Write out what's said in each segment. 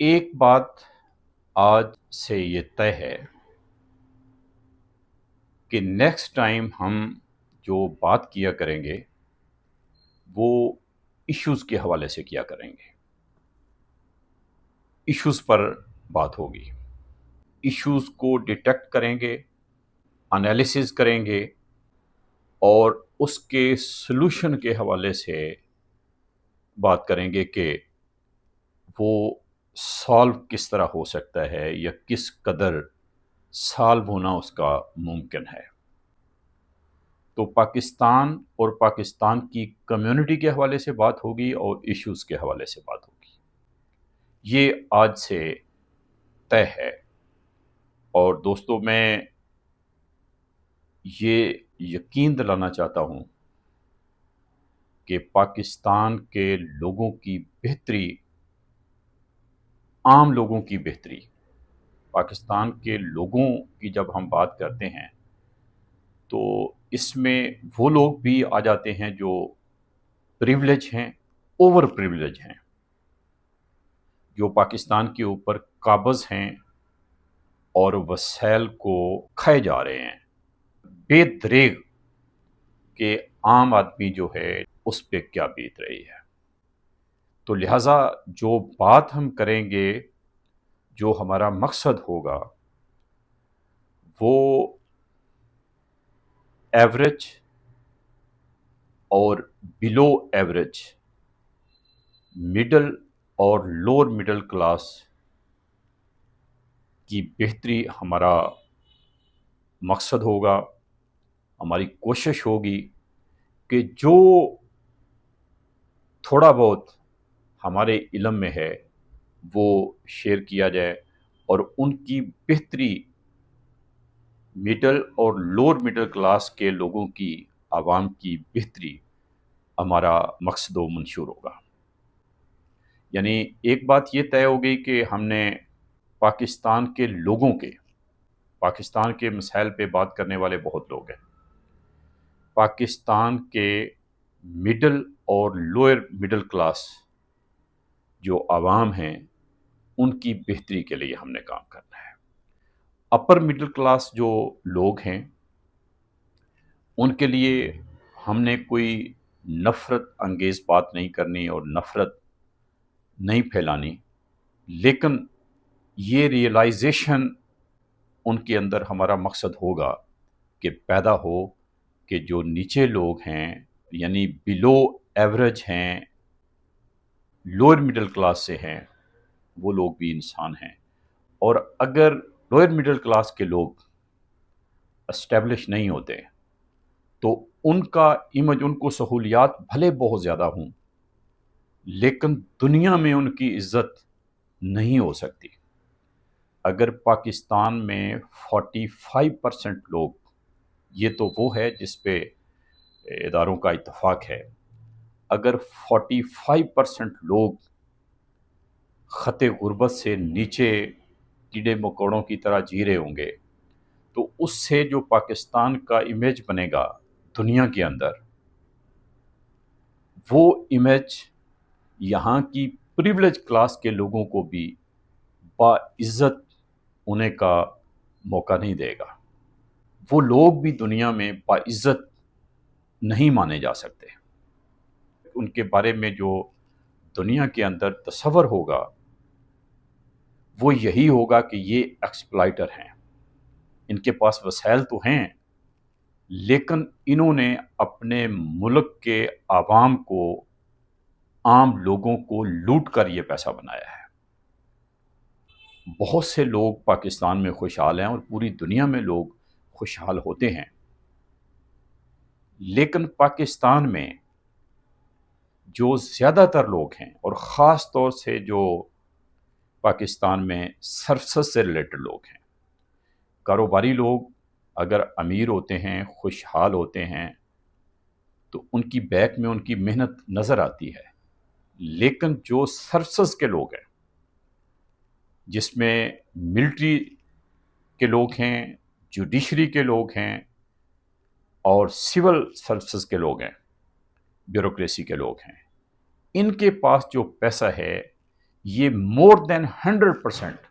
ایک بات آج سے یہ طے ہے کہ نیکسٹ ٹائم ہم جو بات کیا کریں گے وہ ایشوز کے حوالے سے کیا کریں گے. ایشوز پر بات ہوگی. ایشوز کو ڈیٹیکٹ کریں گے، انالیسز کریں گے اور اس کے سلوشن کے حوالے سے بات کریں گے کہ وہ سالو کس طرح ہو سکتا ہے یا کس قدر سالو ہونا اس کا ممکن ہے. تو پاکستان اور پاکستان کی کمیونٹی کے حوالے سے بات ہوگی اور ایشوز کے حوالے سے بات ہوگی. یہ آج سے طے ہے. اور دوستو، میں یہ یقین دلانا چاہتا ہوں کہ پاکستان کے لوگوں کی بہتری، عام لوگوں کی بہتری، پاکستان کے لوگوں کی جب ہم بات کرتے ہیں تو اس میں وہ لوگ بھی آ جاتے ہیں جو پریولیج ہیں، اوور پریولیج ہیں، جو پاکستان کے اوپر قابض ہیں اور وسائل کو کھائے جا رہے ہیں. بے دریغ کہ عام آدمی جو ہے اس پہ کیا بیت رہی ہے. تو لہٰذا جو بات ہم کریں گے، جو ہمارا مقصد ہوگا، وہ ایوریج اور بلو ایوریج، مڈل اور لوور مڈل کلاس کی بہتری ہمارا مقصد ہوگا. ہماری کوشش ہوگی کہ جو تھوڑا بہت ہمارے علم میں ہے وہ شیئر کیا جائے اور ان کی بہتری مڈل اور لوور مڈل کلاس کے لوگوں کی، عوام کی بہتری ہمارا مقصد و منشور ہوگا. یعنی ایک بات یہ طے ہو گئی کہ ہم نے پاکستان کے لوگوں کے، پاکستان کے مسائل پہ بات کرنے والے بہت لوگ ہیں، پاکستان کے مڈل اور لوئر مڈل کلاس جو عوام ہیں ان کی بہتری کے لیے ہم نے کام کرنا ہے. اپر مڈل کلاس جو لوگ ہیں ان کے لیے ہم نے کوئی نفرت انگیز بات نہیں کرنی اور نفرت نہیں پھیلانی، لیکن یہ ریئلائزیشن ان کے اندر ہمارا مقصد ہوگا کہ پیدا ہو کہ جو نیچے لوگ ہیں، یعنی بلو ایوریج ہیں، لوئر مڈل کلاس سے ہیں، وہ لوگ بھی انسان ہیں. اور اگر لوئر مڈل کلاس کے لوگ اسٹیبلش نہیں ہوتے تو ان کا امیج، ان کو سہولیات بھلے بہت زیادہ ہوں لیکن دنیا میں ان کی عزت نہیں ہو سکتی. اگر پاکستان میں 45% لوگ، یہ تو وہ ہے جس پہ اداروں کا اتفاق ہے، اگر 45% لوگ خط غربت سے نیچے کیڑے مکوڑوں کی طرح جی رہے ہوں گے تو اس سے جو پاکستان کا امیج بنے گا دنیا کے اندر، وہ امیج یہاں کی پریولیج کلاس کے لوگوں کو بھی باعزت ہونے کا موقع نہیں دے گا. وہ لوگ بھی دنیا میں باعزت نہیں مانے جا سکتے. ان کے بارے میں جو دنیا کے اندر تصور ہوگا وہ یہی ہوگا کہ یہ ایکسپلائٹر ہیں، ان کے پاس وسائل تو ہیں لیکن انہوں نے اپنے ملک کے عوام کو، عام لوگوں کو لوٹ کر یہ پیسہ بنایا ہے. بہت سے لوگ پاکستان میں خوشحال ہیں اور پوری دنیا میں لوگ خوشحال ہوتے ہیں، لیکن پاکستان میں جو زیادہ تر لوگ ہیں اور خاص طور سے جو پاکستان میں سروسز سے ریلیٹڈ لوگ ہیں، کاروباری لوگ اگر امیر ہوتے ہیں، خوشحال ہوتے ہیں تو ان کی بیک میں ان کی محنت نظر آتی ہے. لیکن جو سروسز کے لوگ ہیں، جس میں ملٹری کے لوگ ہیں، جوڈیشری کے لوگ ہیں اور سول سروسز کے لوگ ہیں، بیوروکریسی کے لوگ ہیں، ان کے پاس جو پیسہ ہے یہ مور دین 100%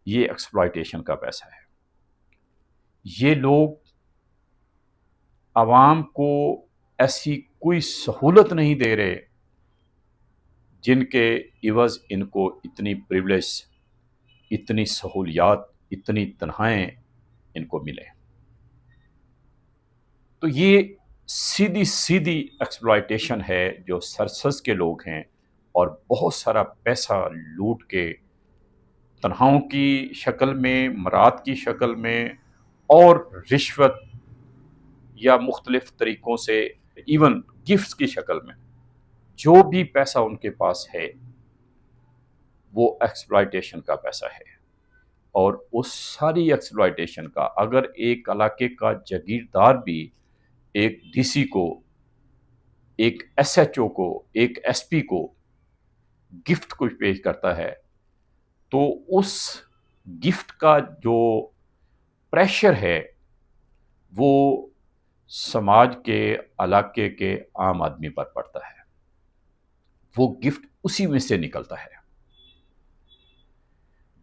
یہ ایکسپلائٹیشن کا پیسہ ہے. یہ لوگ عوام کو ایسی کوئی سہولت نہیں دے رہے جن کے عوض ان کو اتنی پریولیج، اتنی سہولیات، اتنی تنخواہیں ان کو ملے. تو یہ سیدھی ایکسپلائٹیشن ہے جو سرسز کے لوگ ہیں اور بہت سارا پیسہ لوٹ کے تنخواہوں کی شکل میں، مراد کی شکل میں اور رشوت یا مختلف طریقوں سے، ایون گفٹس کی شکل میں، جو بھی پیسہ ان کے پاس ہے وہ ایکسپلائٹیشن کا پیسہ ہے. اور اس ساری ایکسپلائٹیشن کا اگر ایک علاقے کا جاگیردار بھی ایک ڈی سی کو، ایک ایس ایچ او کو، ایک ایس پی کو گفٹ کچھ پیش کرتا ہے تو اس گفٹ کا جو پریشر ہے وہ سماج کے، علاقے کے عام آدمی پر پڑتا ہے. وہ گفٹ اسی میں سے نکلتا ہے.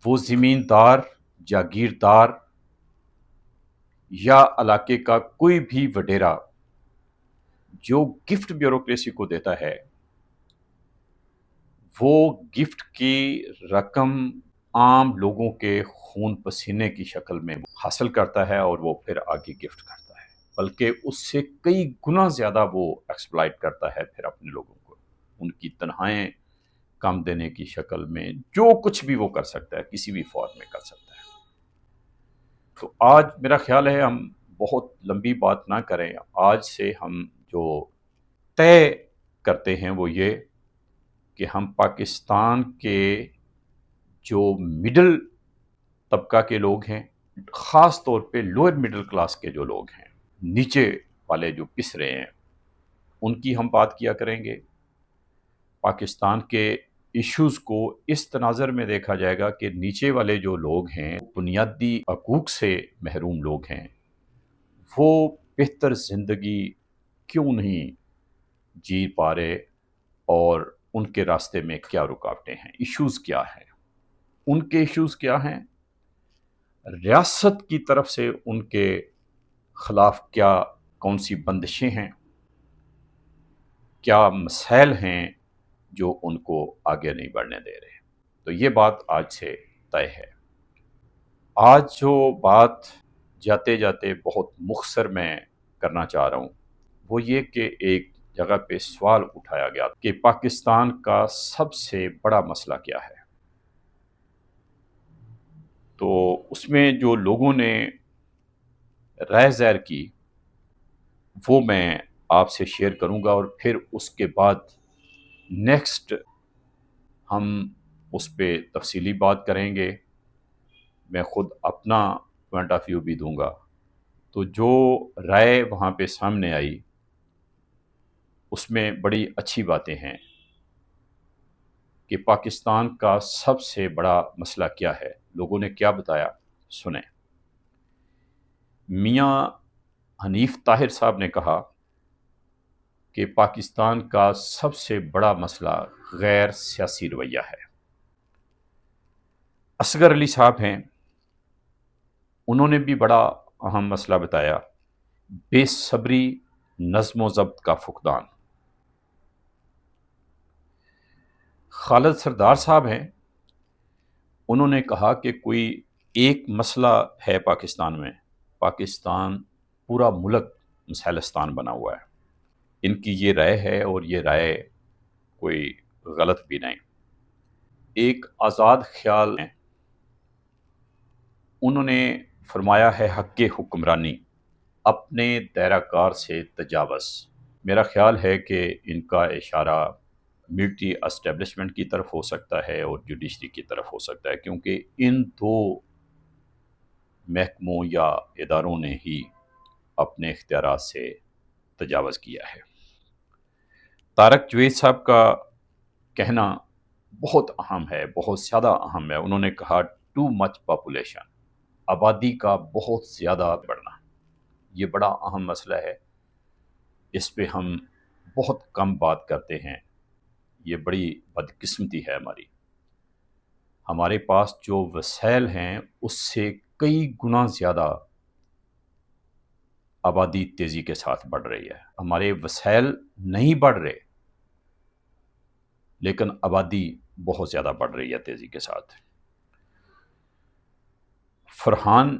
وہ زمیندار، جاگیردار یا علاقے کا کوئی بھی وڈیرا جو گفٹ بیوروکریسی کو دیتا ہے، وہ گفٹ کی رقم عام لوگوں کے خون پسینے کی شکل میں حاصل کرتا ہے اور وہ پھر آگے گفٹ کرتا ہے، بلکہ اس سے کئی گنا زیادہ وہ ایکسپلائٹ کرتا ہے پھر اپنے لوگوں کو، ان کی تنخواہیں کم دینے کی شکل میں، جو کچھ بھی وہ کر سکتا ہے کسی بھی فارم میں کر سکتا ہے. تو آج میرا خیال ہے ہم بہت لمبی بات نہ کریں. آج سے ہم جو طے کرتے ہیں وہ یہ کہ ہم پاکستان کے جو مڈل طبقہ کے لوگ ہیں، خاص طور پہ لوئر مڈل کلاس کے جو لوگ ہیں، نیچے والے جو پس رہے ہیں، ان کی ہم بات کیا کریں گے. پاکستان کے ایشوز کو اس تناظر میں دیکھا جائے گا کہ نیچے والے جو لوگ ہیں، بنیادی حقوق سے محروم لوگ ہیں، وہ بہتر زندگی کیوں نہیں جی پا رہے اور ان کے راستے میں کیا رکاوٹیں ہیں، ایشوز کیا ہیں. ان کے ایشوز کیا ہیں، ریاست کی طرف سے ان کے خلاف کون سی بندشیں ہیں، کیا مسائل ہیں جو ان کو آگے نہیں بڑھنے دے رہے. تو یہ بات آج سے طے ہے. آج جو بات جاتے جاتے بہت مختصر میں کرنا چاہ رہا ہوں وہ یہ کہ ایک جگہ پہ سوال اٹھایا گیا کہ پاکستان کا سب سے بڑا مسئلہ کیا ہے. تو اس میں جو لوگوں نے رائے ظاہر کی وہ میں آپ سے شیئر کروں گا، اور پھر اس کے بعد نیکسٹ ہم اس پہ تفصیلی بات کریں گے. میں خود اپنا پوائنٹ آف ویو بھی دوں گا. تو جو رائے وہاں پہ سامنے آئی اس میں بڑی اچھی باتیں ہیں کہ پاکستان کا سب سے بڑا مسئلہ کیا ہے. لوگوں نے کیا بتایا سنیں. میاں حنیف طاہر صاحب نے کہا کہ پاکستان کا سب سے بڑا مسئلہ غیر سیاسی رویہ ہے. اصغر علی صاحب ہیں، انہوں نے بھی بڑا اہم مسئلہ بتایا، بے صبری، نظم و ضبط کا فقدان. خالد سردار صاحب ہیں، انہوں نے کہا کہ کوئی ایک مسئلہ ہے پاکستان میں، پاکستان پورا ملک مسائلستان بنا ہوا ہے. ان کی یہ رائے ہے اور یہ رائے کوئی غلط بھی نہیں. ایک آزاد خیال ہیں، انہوں نے فرمایا ہے حق حکمرانی اپنے دائرہ کار سے تجاوز. میرا خیال ہے کہ ان کا اشارہ ملٹری اسٹیبلشمنٹ کی طرف ہو سکتا ہے اور جوڈیشری کی طرف ہو سکتا ہے، کیونکہ ان دو محکموں یا اداروں نے ہی اپنے اختیارات سے تجاوز کیا ہے. طارق جوید صاحب کا کہنا بہت اہم ہے، بہت زیادہ اہم ہے. انہوں نے کہا ٹو مچ پاپولیشن، آبادی کا بہت زیادہ بڑھنا، یہ بڑا اہم مسئلہ ہے. اس پہ ہم بہت کم بات کرتے ہیں، یہ بڑی بدقسمتی ہے ہماری. ہمارے پاس جو وسائل ہیں اس سے کئی گنا زیادہ آبادی تیزی کے ساتھ بڑھ رہی ہے. ہمارے وسائل نہیں بڑھ رہے لیکن آبادی بہت زیادہ بڑھ رہی ہے تیزی کے ساتھ. فرحان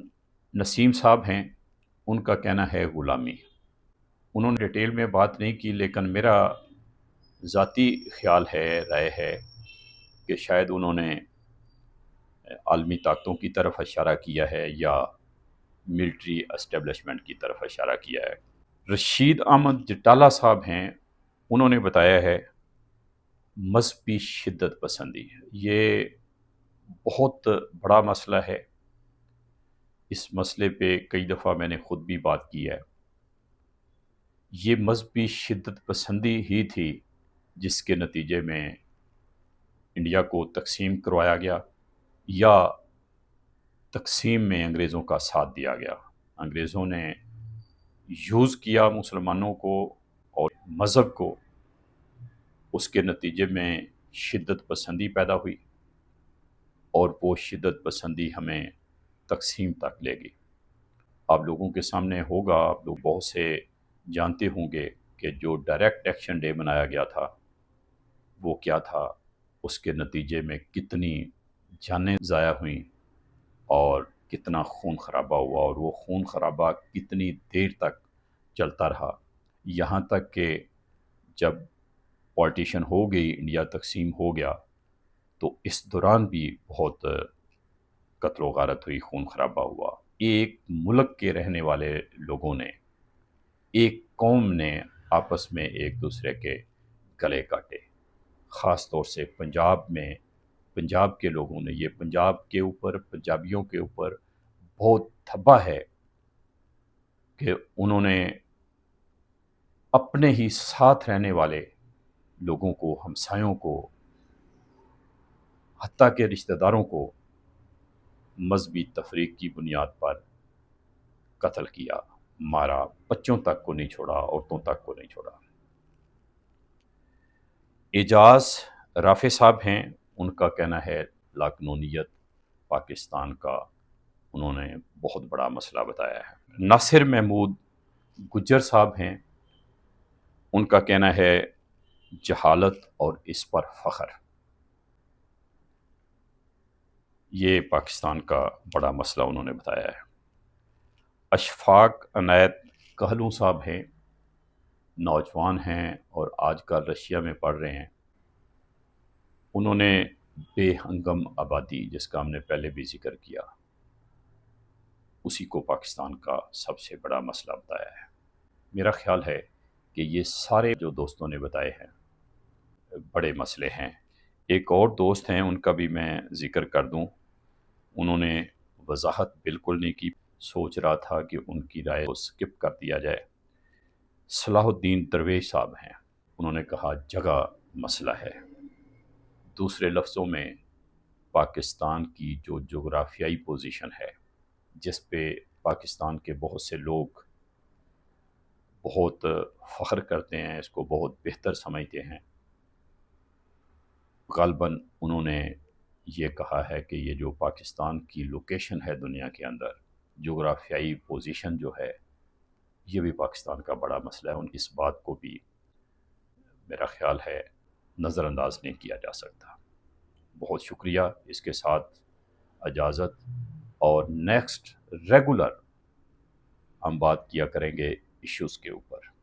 نسیم صاحب ہیں، ان کا کہنا ہے غلامی. انہوں نے ڈیٹیل میں بات نہیں کی لیکن میرا ذاتی خیال ہے، رائے ہے کہ شاید انہوں نے عالمی طاقتوں کی طرف اشارہ کیا ہے یا ملٹری اسٹیبلشمنٹ کی طرف اشارہ کیا ہے. رشید احمد جٹالہ صاحب ہیں، انہوں نے بتایا ہے مذہبی شدت پسندی. یہ بہت بڑا مسئلہ ہے. اس مسئلے پہ کئی دفعہ میں نے خود بھی بات کی ہے. یہ مذہبی شدت پسندی ہی تھی جس کے نتیجے میں انڈیا کو تقسیم کروایا گیا یا تقسیم میں انگریزوں کا ساتھ دیا گیا. انگریزوں نے یوز کیا مسلمانوں کو اور مذہب کو، اس کے نتیجے میں شدت پسندی پیدا ہوئی اور وہ شدت پسندی ہمیں تقسیم تک لے گئی. آپ لوگوں کے سامنے ہوگا، آپ لوگ بہت سے جانتے ہوں گے کہ جو ڈائریکٹ ایکشن ڈے منایا گیا تھا وہ کیا تھا، اس کے نتیجے میں کتنی جانیں ضائع ہوئیں اور کتنا خون خرابہ ہوا، اور وہ خون خرابہ کتنی دیر تک چلتا رہا، یہاں تک کہ جب پارٹیشن ہو گئی، انڈیا تقسیم ہو گیا، تو اس دوران بھی بہت قتل و غارت ہوئی، خون خرابہ ہوا. ایک ملک کے رہنے والے لوگوں نے، ایک قوم نے آپس میں ایک دوسرے کے گلے کاٹے. خاص طور سے پنجاب میں، پنجاب کے لوگوں نے، یہ پنجاب کے اوپر، پنجابیوں کے اوپر بہت دھبا ہے کہ انہوں نے اپنے ہی ساتھ رہنے والے لوگوں کو، ہمسایوں کو، حتیٰ کہ رشتہ داروں کو مذہبی تفریق کی بنیاد پر قتل کیا، مارا. بچوں تک کو نہیں چھوڑا، عورتوں تک کو نہیں چھوڑا. اعجاز رافع صاحب ہیں، ان کا کہنا ہے لاقانونیت پاکستان کا انہوں نے بہت بڑا مسئلہ بتایا ہے. ناصر محمود گجر صاحب ہیں، ان کا کہنا ہے جہالت اور اس پر فخر. یہ پاکستان کا بڑا مسئلہ انہوں نے بتایا ہے. اشفاق عنایت کہلوں صاحب ہیں، نوجوان ہیں اور آج کل رشیا میں پڑھ رہے ہیں. انہوں نے بے ہنگم آبادی، جس کا ہم نے پہلے بھی ذکر کیا، اسی کو پاکستان کا سب سے بڑا مسئلہ بتایا ہے. میرا خیال ہے کہ یہ سارے جو دوستوں نے بتائے ہیں بڑے مسئلے ہیں. ایک اور دوست ہیں، ان کا بھی میں ذکر کر دوں. انہوں نے وضاحت بالکل نہیں کی، سوچ رہا تھا کہ ان کی رائے کو سکپ کر دیا جائے. صلاح الدین درویش صاحب ہیں، انہوں نے کہا جگہ مسئلہ ہے. دوسرے لفظوں میں پاکستان کی جو جغرافیائی پوزیشن ہے، جس پہ پاکستان کے بہت سے لوگ بہت فخر کرتے ہیں، اس کو بہت بہتر سمجھتے ہیں، غالباً انہوں نے یہ کہا ہے کہ یہ جو پاکستان کی لوکیشن ہے دنیا کے اندر، جغرافیائی پوزیشن جو ہے، یہ بھی پاکستان کا بڑا مسئلہ ہے. ان کی اس بات کو بھی میرا خیال ہے نظر انداز نہیں کیا جا سکتا. بہت شکریہ. اس کے ساتھ اجازت، اور نیکسٹ ریگولر ہم بات کیا کریں گے ایشوز کے اوپر.